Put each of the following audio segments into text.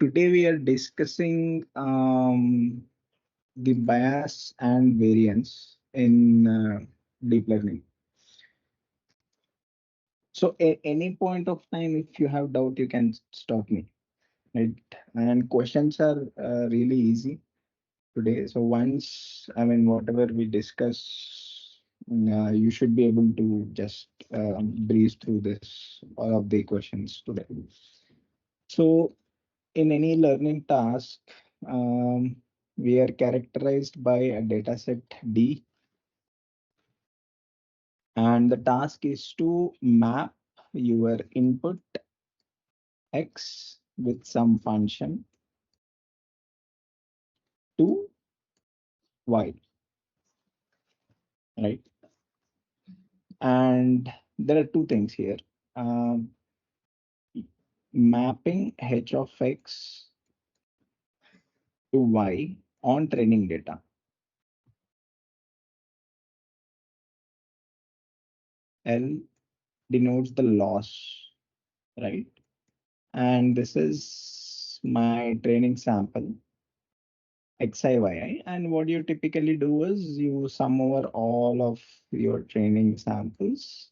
today we are discussing the bias and variance in deep learning. So at any point of time, if you have doubt, you can stop me, right? And questions are really easy today. So once, I mean, whatever we discuss, you should be able to just breeze through this, all of the questions today. So in any learning task, we are characterized by a data set D, and the task is to map your input X with some function to Y, right? And there are two things here. Um, Mapping H of X to Y on training data. L denotes the loss, right? And this is my training sample XIYI. And what you typically do is you sum over all of your training samples.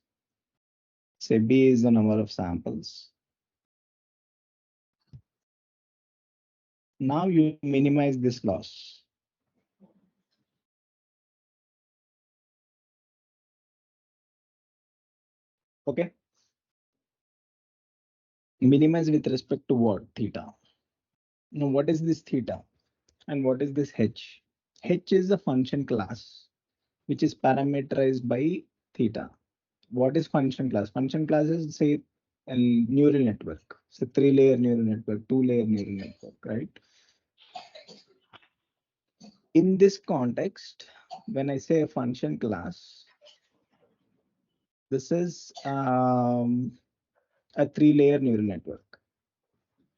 Say B is the number of samples. Now you minimize this loss. Okay. Minimize with respect to what? Theta. Now, what is this theta? And what is this H? H is a function class, which is parameterized by theta. What is function class? Function class is, say, a neural network. So three-layer neural network, two-layer neural network, right? In this context, when I say a function class, this is a three-layer neural network,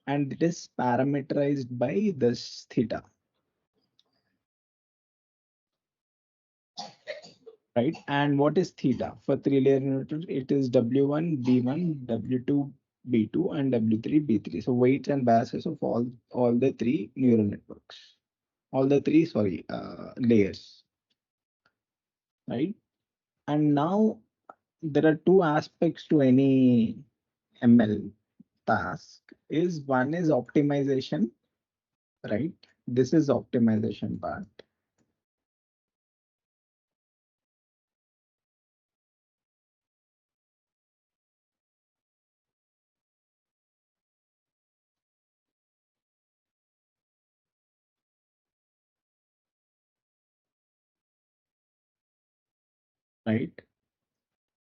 and it is parameterized by this theta, right? And what is theta for three-layer neural network? It is W1, B1, W2, B2, and W3, B3. So weights and biases of all the three neural networks, all the three, sorry, layers, right? And now there are two aspects to any ML task. Is one is optimization, right? This is optimization part. Right?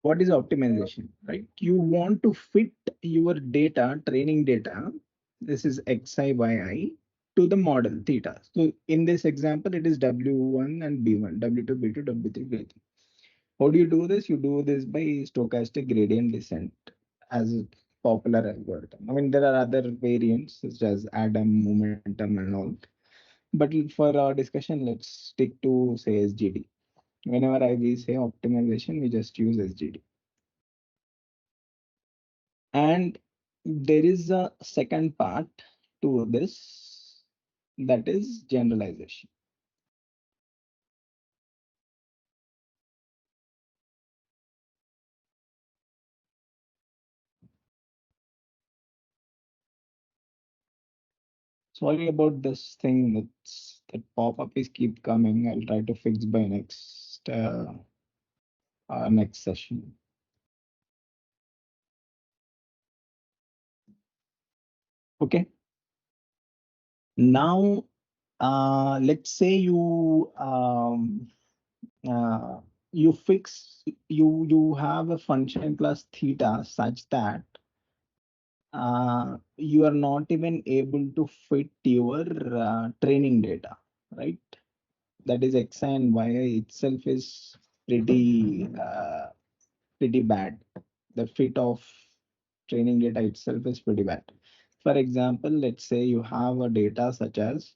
What is optimization, right? You want to fit your data, training data, this is xi, yi, to the model theta. So in this example, it is W1 and B1, W2, B2, W3, B3. How do you do this? You do this by stochastic gradient descent as a popular algorithm. I mean, there are other variants such as Adam, momentum, and all. But for our discussion, let's stick to, say, SGD. Whenever we say optimization, we just use SGD. And there is a second part to this, that is generalization. Sorry about this thing that pop-up is keep coming. I'll try to fix by next session. Okay. Now, let's say you fix you have a function class theta such that you are not even able to fit your training data, right? That is xi and yi itself is pretty bad. The fit of training data itself is pretty bad. For example, let's say you have a data such as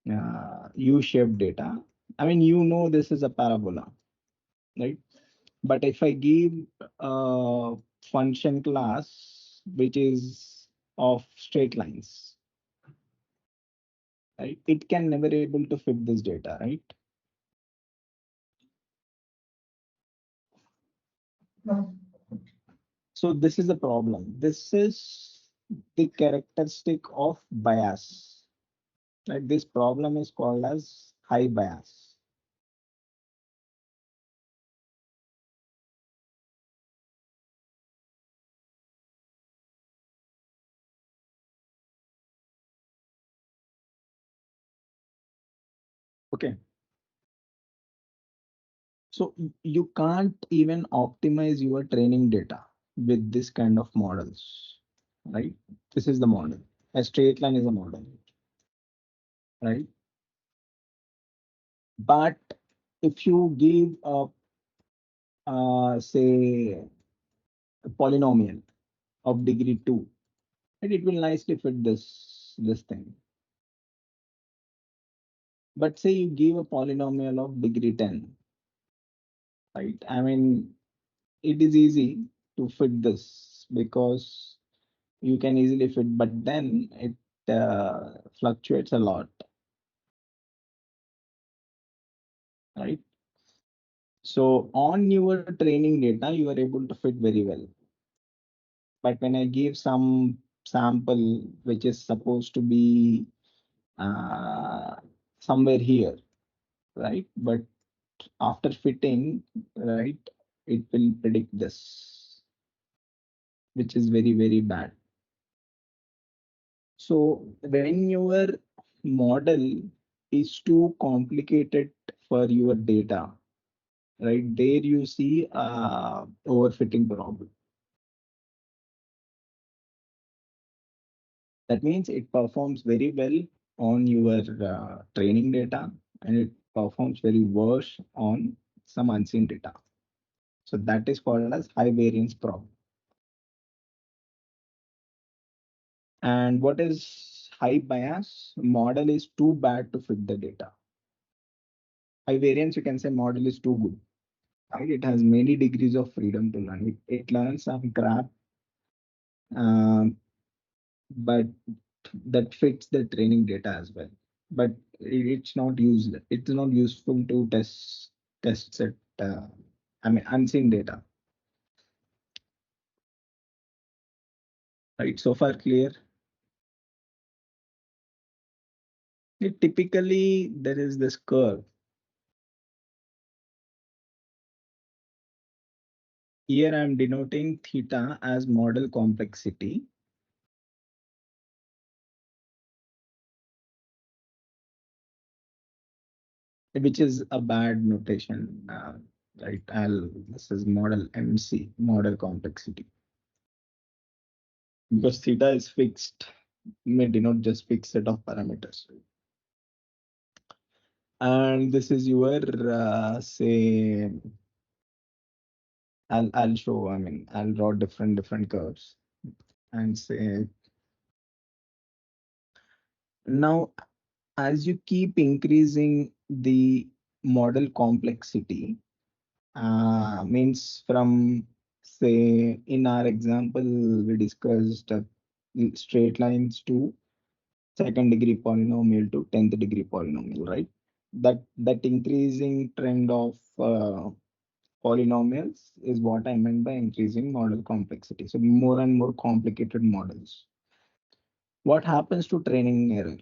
U-shaped data. I mean, this is a parabola, right? But if I give a function class which is of straight lines, right? It can never able to fit this data, right? So this is the problem. This is the characteristic of bias. Right? This problem is called as high bias. Okay. So you can't even optimize your training data with this kind of models, right? This is the model. A straight line is a model, right? But if you give a say a polynomial of degree 2, right, it will nicely fit this thing. But say you give a polynomial of degree 10, right? I mean, it is easy to fit this because you can easily fit, but then it fluctuates a lot, right? So on your training data, you are able to fit very well. But when I give some sample which is supposed to be uh, somewhere here, right? But after fitting, right, it will predict this, which is very, very bad. So when your model is too complicated for your data, right, there you see overfitting problem. That means it performs very well on your training data and it performs very worse on some unseen data. So that is called as high variance problem. And what is high bias? Model is too bad to fit the data. High variance, you can say model is too good. Right? It has many degrees of freedom to learn. It learns some crap, um, but that fits the training data as well. But it's not used. It's not useful to test set. I mean, unseen data. Right. So far clear. Typically, there is this curve. Here I am denoting theta as model complexity, which is a bad notation. Right. This is model MC, model complexity. Because theta is fixed, may denote just fixed set of parameters. And this is your say I'll show, I mean, I'll draw different curves and say now as you keep increasing the model complexity, means from say in our example we discussed straight lines to second degree polynomial to 10th degree polynomial, right? That increasing trend of polynomials is what I meant by increasing model complexity. So more and more complicated models. What happens to training error?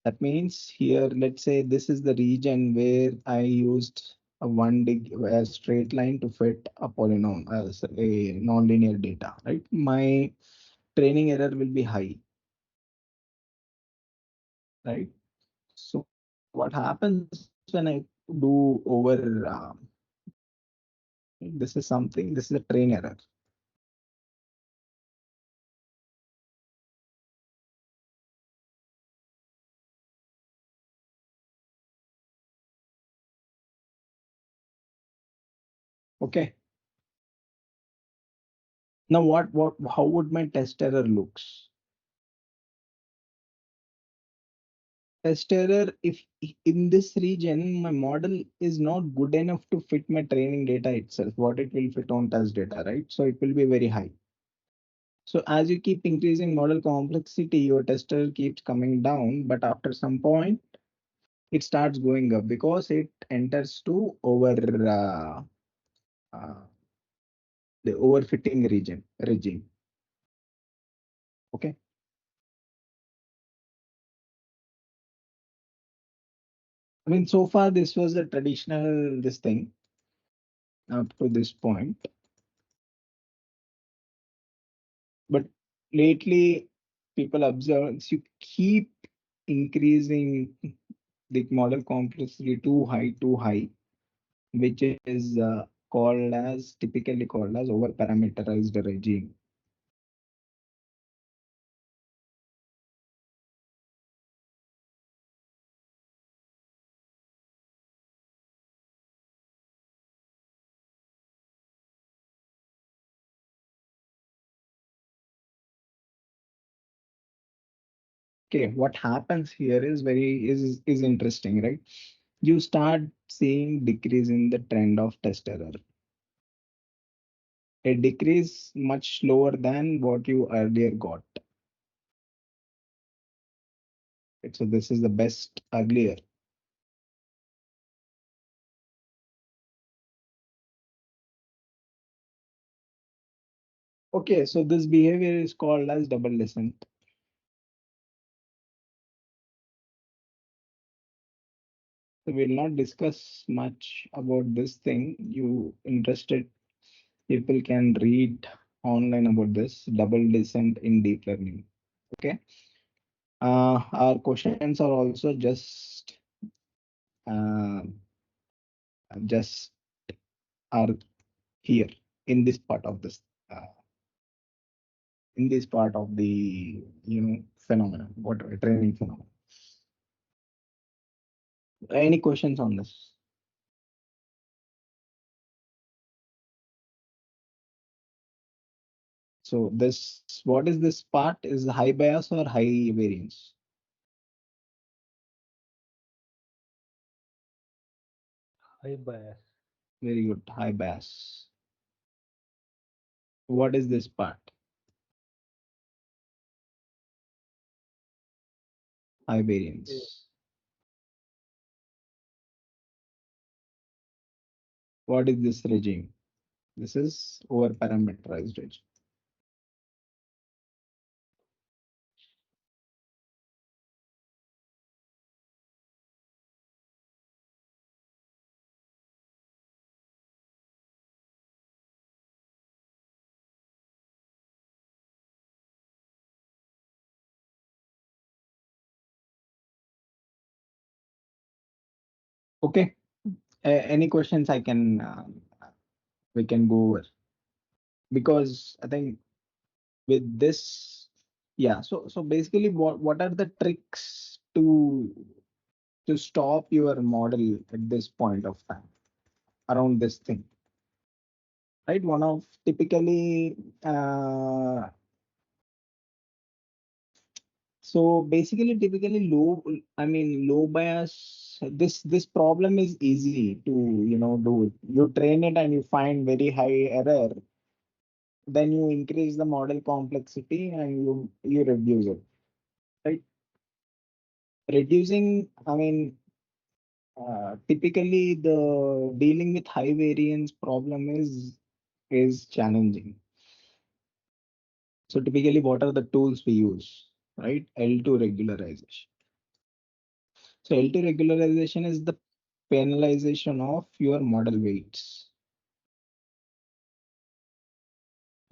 That means here, let's say this is the region where I used a straight line to fit a polynomial as a nonlinear data, right? My training error will be high, right? So what happens when I do over, this is a train error. Okay. Now how would my test error looks? Test error, if in this region my model is not good enough to fit my training data itself, what it will fit on test data, right? So it will be very high. So as you keep increasing model complexity, your tester keeps coming down, but after some point, it starts going up because it enters to uh, the overfitting regime. Okay. I mean, so far this was a traditional this thing up to this point, but lately people observe as you keep increasing the model complexity too high, which is typically called as over parameterized regime. Okay, what happens here is very is interesting, right? You start seeing decrease in the trend of test error. A decrease much slower than what you earlier got. So this is the best earlier. Okay, so this behavior is called as double descent. So we'll not discuss much about this thing. You interested people can read online about this double descent in deep learning. Okay. Our questions are also uh, just are here in this part of this uh, in this part of the phenomenon, what training phenomenon. Any questions on this? So this, what is this part? Is high bias or high variance? High bias. Very good, high bias. What is this part? High Yeah. variance. What is this regime? This is over parameterized regime. Okay. Any questions I can we can go over, because I think with this, yeah. So basically, what are the tricks to stop your model at this point of time around this thing, right? One of typically so basically typically low bias. This problem is easy to do it. You train it and you find very high error, then you increase the model complexity and you reduce it, right? Reducing, I mean, typically the dealing with high variance problem is challenging. So typically, what are the tools we use, right? L2 regularization. So L2 regularization is the penalization of your model weights,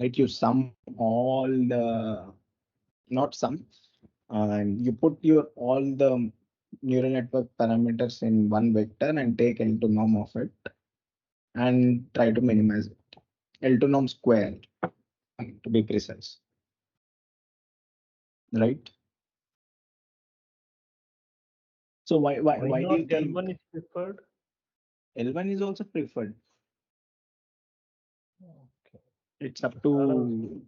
right? You sum all the, not sum, and you put your all the neural network parameters in one vector and take L2 norm of it and try to minimize it. L2 norm square, to be precise, right? So Why why do not you L1 think is preferred? L1 is also preferred? Okay. It's up Around to,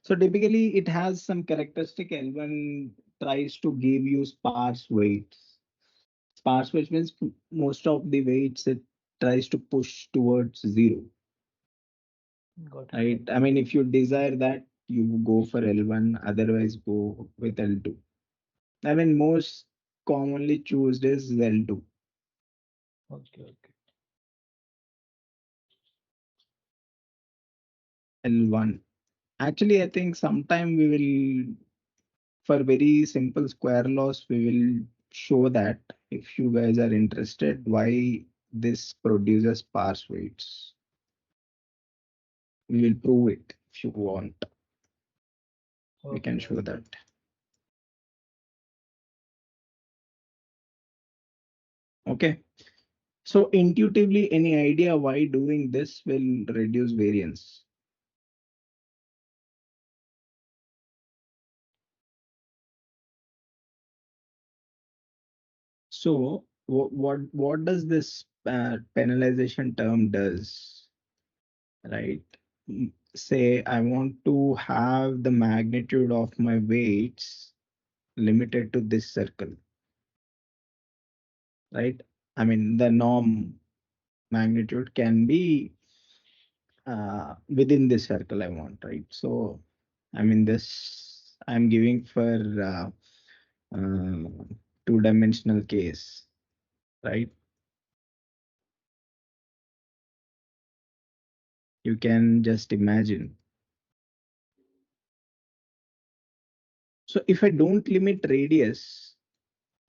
so typically it has some characteristic. L1 tries to give you sparse weights. Sparse weights means most of the weights it tries to push towards zero, got it. right? I mean, if you desire that, You go for L1, otherwise go with L2. I mean, most commonly choosed is L2, Okay, okay. L1. Actually, I think sometime we will, for very simple square laws, we will show that if you guys are interested, why this produces sparse weights. We will prove it if you want. We can Okay, show okay. that. Okay. So intuitively, any idea why doing this will reduce variance? So what does this penalization term does, right? Say I want to have the magnitude of my weights limited to this circle, right? I mean the norm magnitude can be within this circle I want, right? So I mean this I'm giving for two-dimensional case, right? You can just imagine. So if I don't limit radius,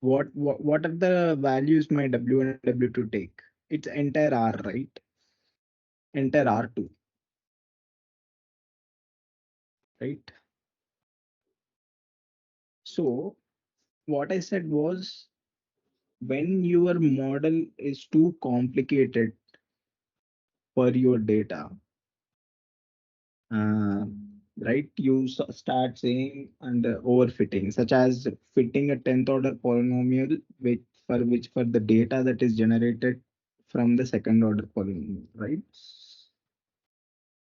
what are the values my W and W2 take? It's entire R, right? Entire R2, right? So what I said was when your model is too complicated for your data, uh, right? You start saying and overfitting, such as fitting a 10th order polynomial which for the data that is generated from the second order polynomial, right?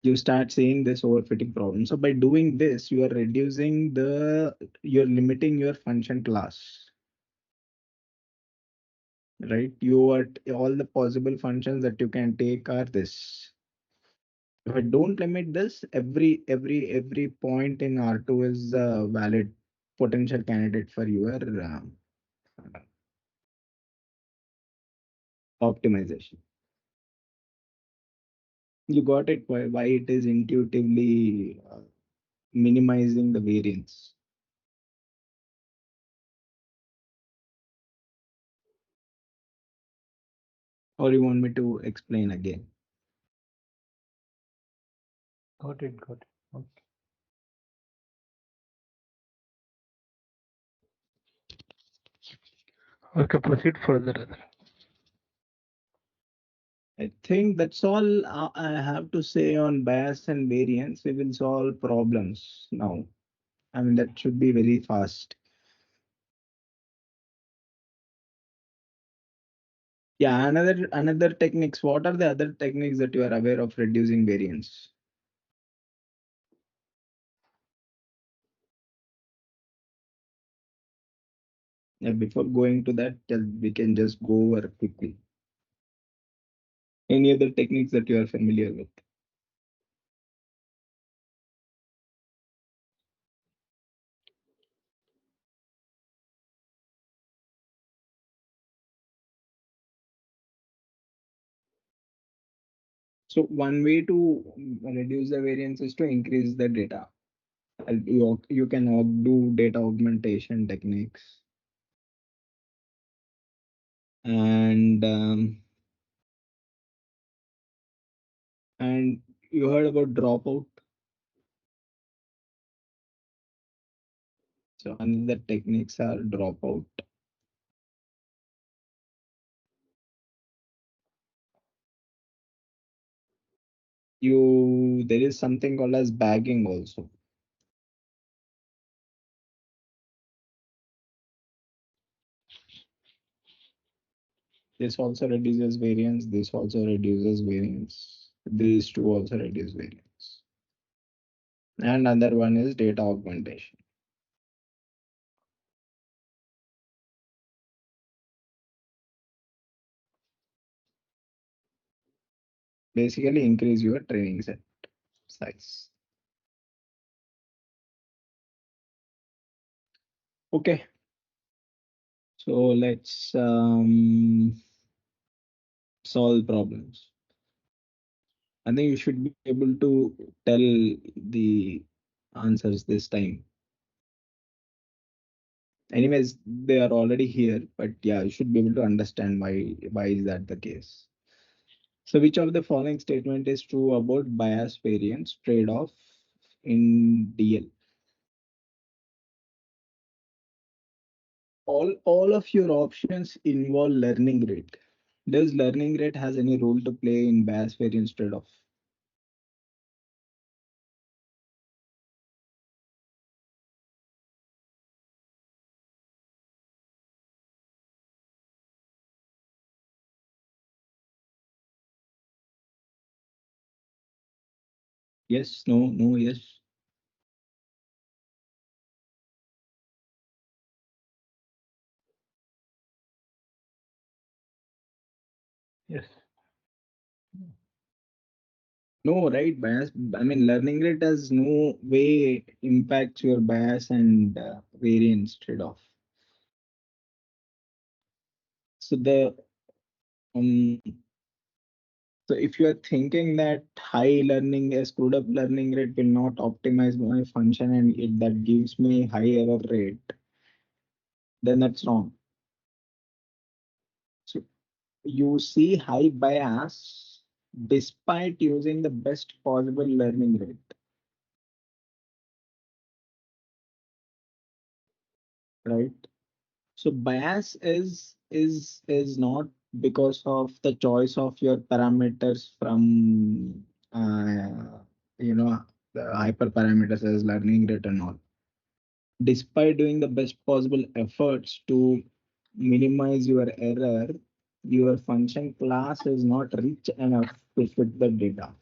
You start seeing this overfitting problem. So by doing this, you are reducing you're limiting your function class, right? You are all the possible functions that you can take are this. If I don't limit this, every point in R2 is a valid potential candidate for your optimization. You got it why it is intuitively minimizing the variance. Or you want me to explain again? Got it, got it. Okay. Okay, proceed further. Other. I think that's all I have to say on bias and variance. We will solve problems now. I mean, that should be very fast. Yeah, another techniques. What are the other techniques that you are aware of reducing variance? Yeah, before going to that, we can just go over quickly. Any other techniques that you are familiar with? So one way to reduce the variance is to increase the data. You can do data augmentation techniques, and you heard about dropout. So another techniques are dropout. There is something called as bagging also. This also reduces variance. This also reduces variance. These two also reduce variance. And another one is data augmentation. Basically increase your training set size. Okay, so let's solve problems. I think you should be able to tell the answers this time. Anyways, they are already here, but yeah, you should be able to understand why is that the case. So which of the following statement is true about bias variance trade-off in DL? All of your options involve learning rate. Does learning rate has any role to play in bias variance trade-off? Yes, no, no, yes. Yes. No, right? Bias. I mean, learning rate has no way impacts your bias and variance trade-off. So the um, so if you are thinking that high learning, a screwed up learning rate will not optimize my function and that gives me high error rate, then that's wrong. So you see high bias despite using the best possible learning rate, right? So bias is not because of the choice of your parameters from you know the hyperparameters as learning rate and all. Despite doing the best possible efforts to minimize your error, your function class is not rich enough to fit the data.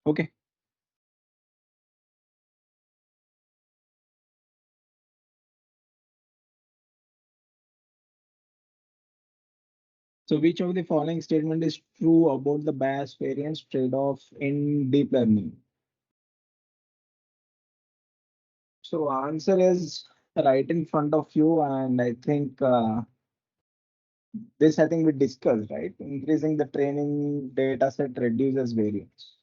Okay. So which of the following statement is true about the bias variance trade-off in deep learning? So answer is right in front of you, and I think this I think we discussed, right? Increasing the training data set reduces variance.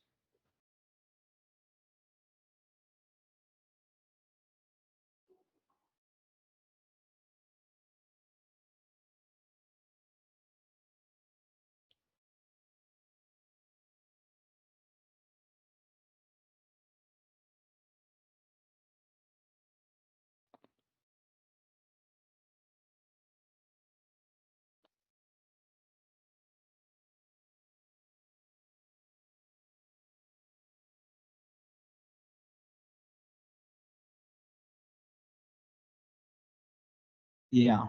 Yeah.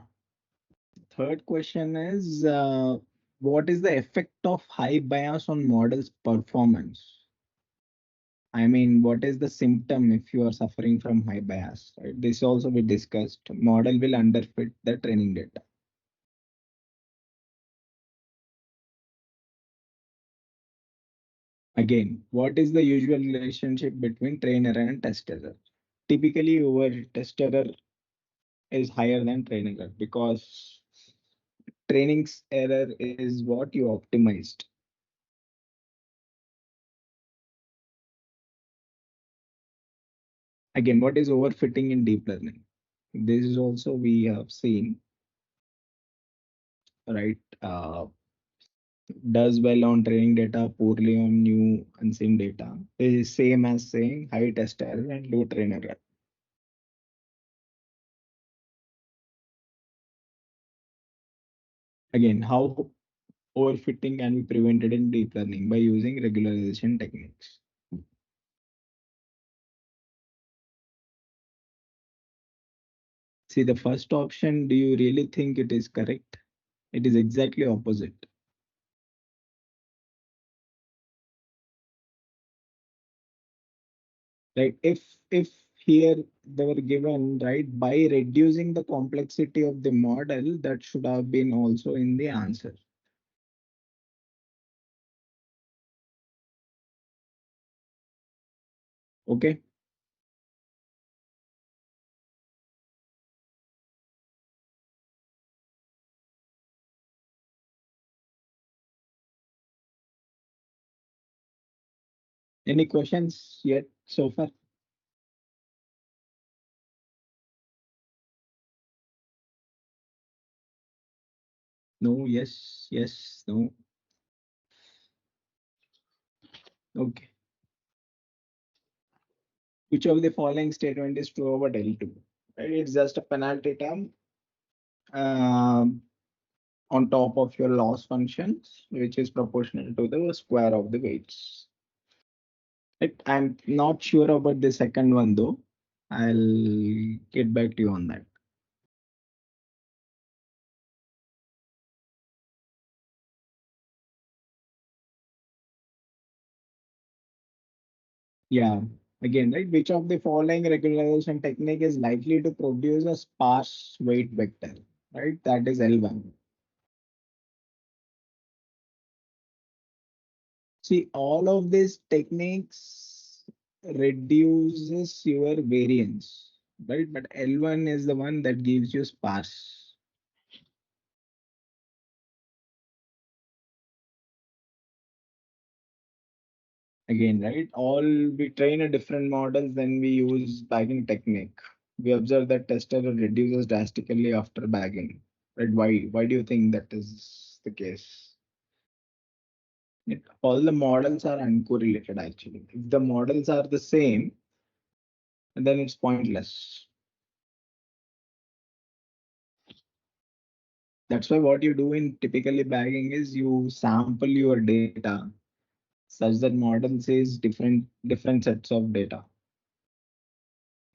Third question is what is the effect of high bias on models' performance? I mean, what is the symptom if you are suffering from high bias? Right? This also we discussed. Model will underfit the training data. Again, what is the usual relationship between train error and test error? Typically, your test error is higher than training error because training's error is what you optimized. Again, what is overfitting in deep learning? This is also we have seen, right? Does well on training data, poorly on new unseen data. This is same as saying high test error and low train error. Again, how overfitting can be prevented in deep learning by using regularization techniques. See, the first option, do you really think it is correct? It is exactly opposite. Right? If here they were given, right, by reducing the complexity of the model, that should have been also in the answer. Okay. Any questions yet so far? No, yes, yes, no. Okay. Which of the following statement is true about L2? Right? It's just a penalty term on top of your loss functions, which is proportional to the square of the weights. Right? I'm not sure about the second one though. I'll get back to you on that. Yeah. Again, right? Which of the following regularization technique is likely to produce a sparse weight vector? Right? That is L1. See, all of these techniques reduces your variance, right? But L1 is the one that gives you sparse. Again, right? All we train a different models, then we use bagging technique. We observe that tester reduces drastically after bagging. Right? Why do you think that is the case? All the models are uncorrelated actually. If the models are the same, then it's pointless. That's why what you do in typically bagging is you sample your data such that model says different sets of data.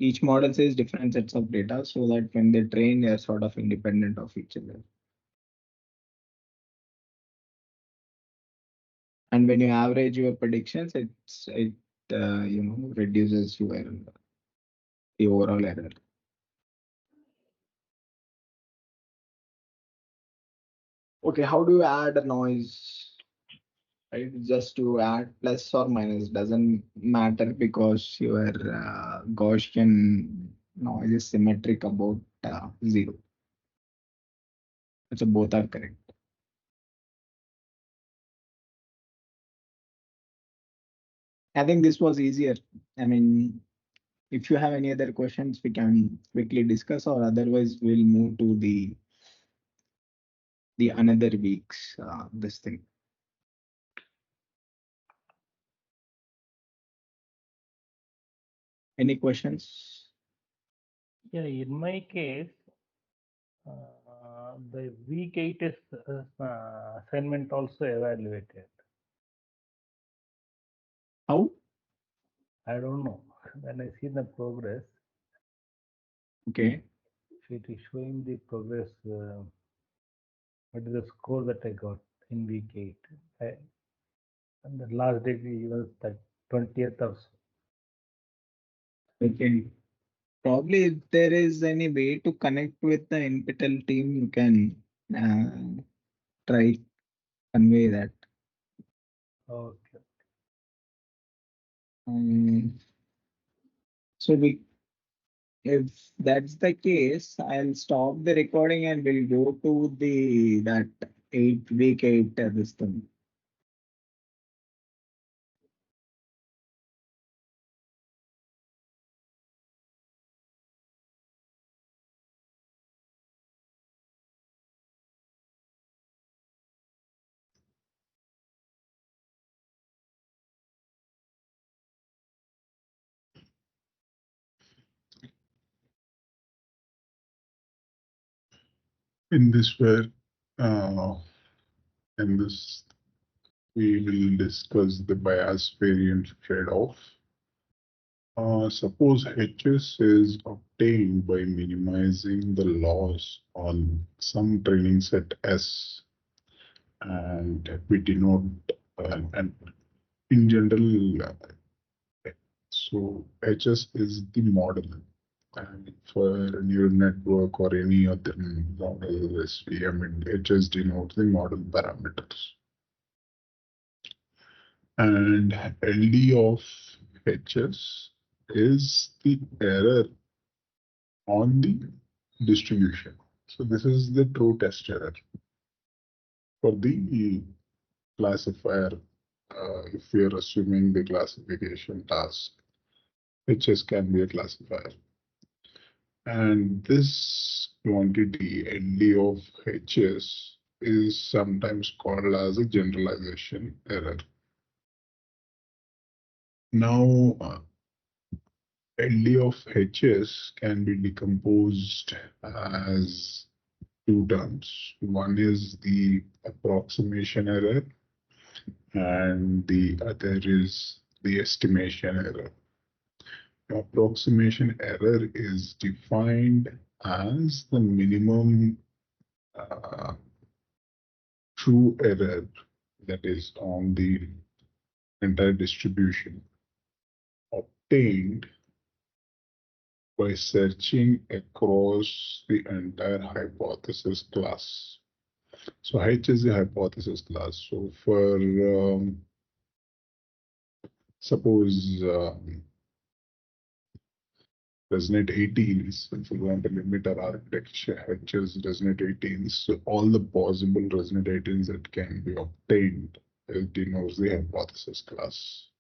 Each model says different sets of data so that when they train, they're sort of independent of each other. And when you average your predictions, it reduces your the overall error. Okay, how do you add a noise? Right, just to add plus or minus doesn't matter because your Gaussian noise is symmetric about zero. So both are correct. I think this was easier. I mean, if you have any other questions, we can quickly discuss, or otherwise we'll move to the another week's this thing. Any questions? Yeah, in my case, the week 8 is assignment also evaluated. How? I don't know. When I see the progress, Okay. it is showing the progress. What is the score that I got in week 8? And the last date was the 20th of. Okay. Probably if there is any way to connect with the NPTEL team, you can try convey that. Okay. Um, so we, if that's the case, I'll stop the recording and we'll go to the that week eight this thing. In this where uh, in this we will discuss the bias variance trade-off. Suppose HS is obtained by minimizing the loss on some training set S, and we denote and in general, so HS is the model. And for a neural network or any other model, I mean, HS denotes the model parameters. And LD of HS is the error on the distribution. So this is the true test error for the classifier. If we are assuming the classification task, HS can be a classifier. And this quantity LD of HS is sometimes called as a generalization error. Now, LD of HS can be decomposed as two terms. One is the approximation error, and the other is the estimation error. Approximation error is defined as the minimum uh, true error that is on the entire distribution obtained by searching across the entire hypothesis class. So H is the hypothesis class. So for suppose resonate 18s, if we want to limit our architecture H is resonate 18s, so all the possible resonate 18s that can be obtained, it denotes the hypothesis class.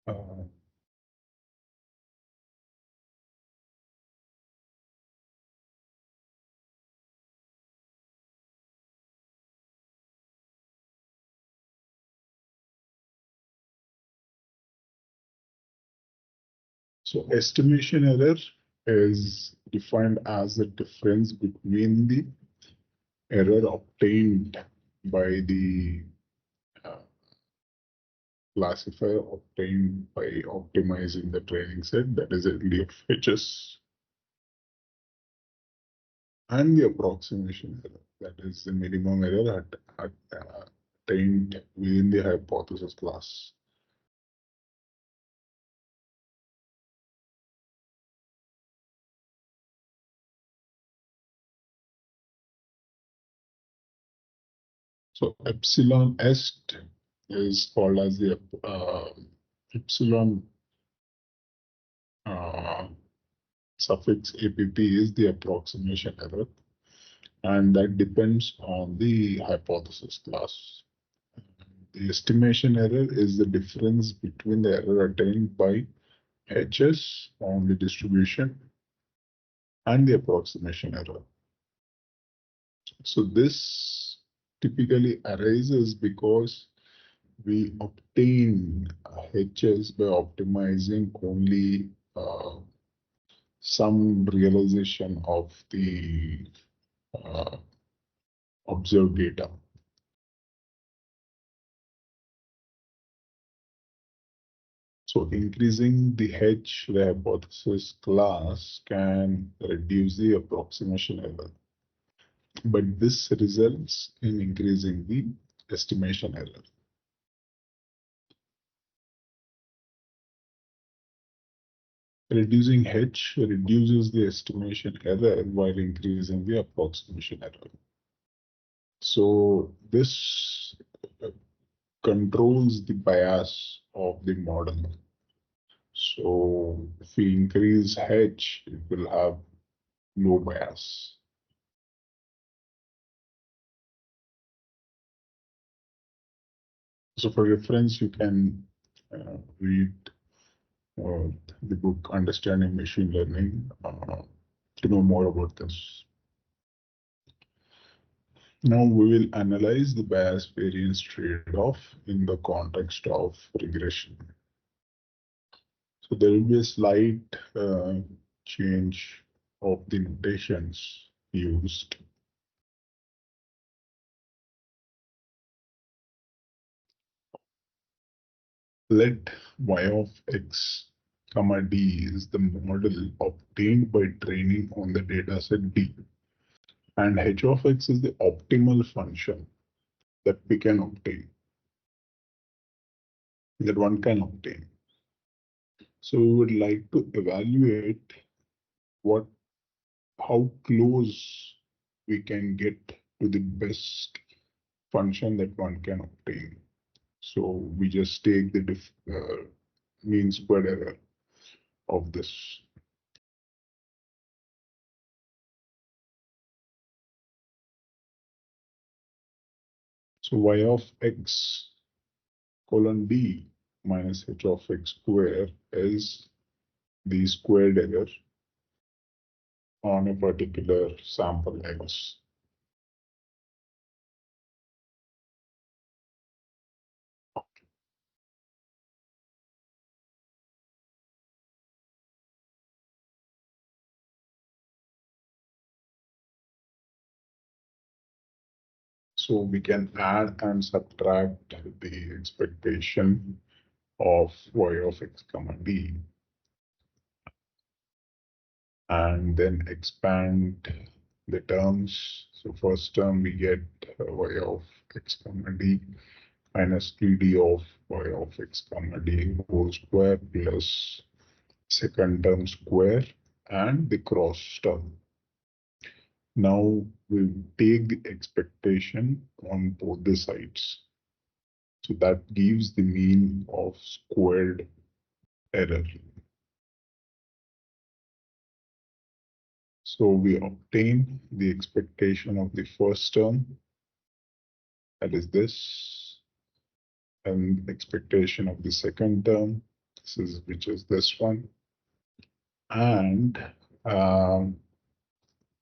Uh, So estimation error is defined as the difference between the error obtained by the uh, classifier obtained by optimizing the training set, that is LDFHS, and the approximation error, that is the minimum error attained within the hypothesis class. So epsilon est is called as the epsilon uh, suffix app is the approximation error, and that depends on the hypothesis class. The estimation error is the difference between the error attained by HS on the distribution and the approximation error. So this typically arises because we obtain HS by optimizing only some realization of the uh, observed data. So increasing the H, the hypothesis class, can reduce the approximation error, but this results in increasing the estimation error. Reducing H reduces the estimation error while increasing the approximation error. So this controls the bias of the model. So if we increase H, it will have low bias. So for reference, you can read the book Understanding Machine Learning to know more about this. Now we will analyze the bias variance trade-off in the context of regression. So there will be a slight change of the notations used. Let y of x comma D is the model obtained by training on the dataset D. And h of x is the optimal function that we can obtain, that one can obtain. So we would like to evaluate what, how close we can get to the best function that one can obtain. So we just take the mean squared error of this. So y of x colon d minus h of x square is the squared error on a particular sample x. So we can add and subtract the expectation of y of x comma d, and then expand the terms. So first term we get y of x comma d minus ed of y of x comma d whole square plus second term square and the cross term. Now we take the expectation on both the sides. So that gives the mean of squared error. So we obtain the expectation of the first term, that is this, and expectation of the second term, which is this one. And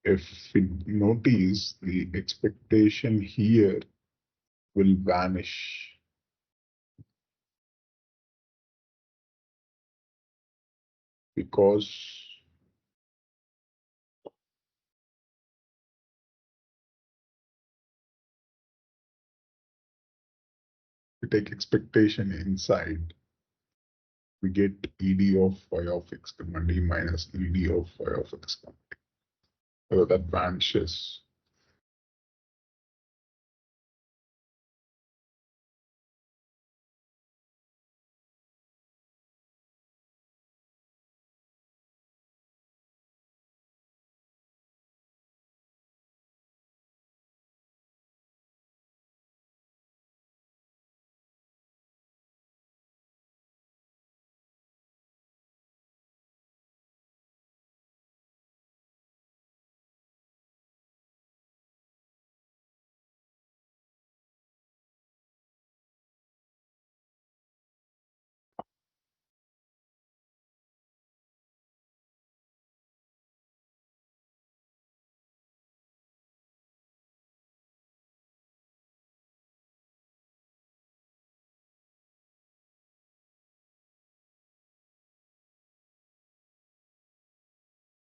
if we notice, the expectation here will vanish because we take expectation inside, we get ed of y of x comma d minus ed of y of x comma d. So that vanishes.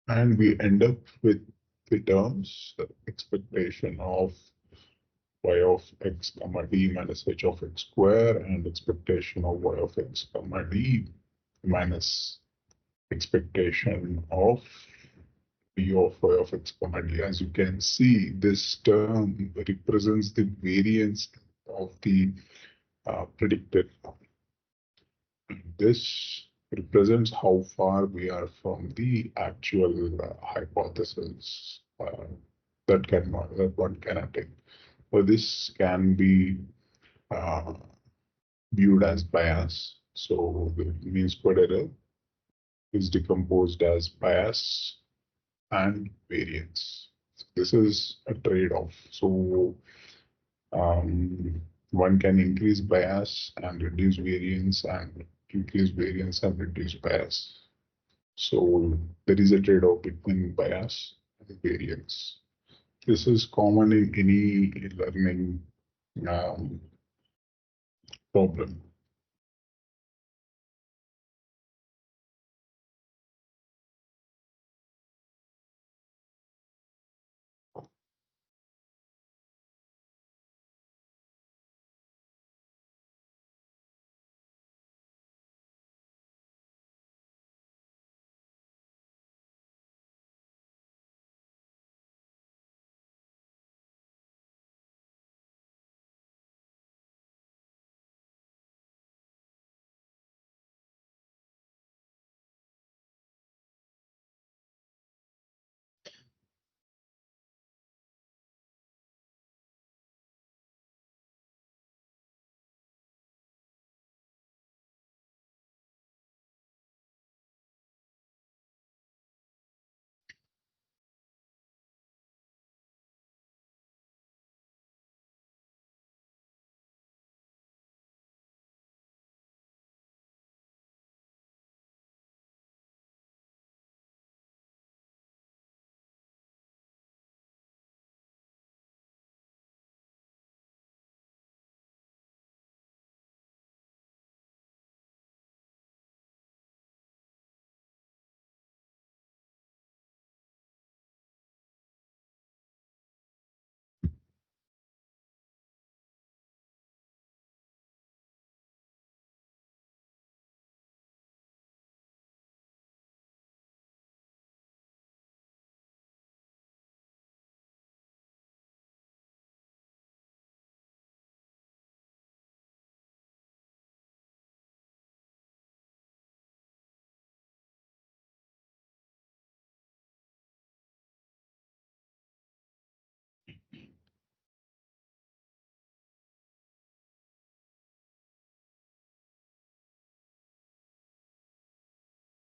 And we end up with the terms, the expectation of y of x comma d minus h of x square and expectation of y of x comma d minus expectation of b of y of x comma d. As you can see, this term represents the variance of the predicted. This represents how far we are from the actual hypothesis that one can attain. So this can be uh, viewed as bias. So the mean squared error is decomposed as bias and variance. This is a trade-off. So one can increase bias and reduce variance, and increase variance and reduce bias. So there is a trade-off between bias and variance. This is common in any learning um, problem.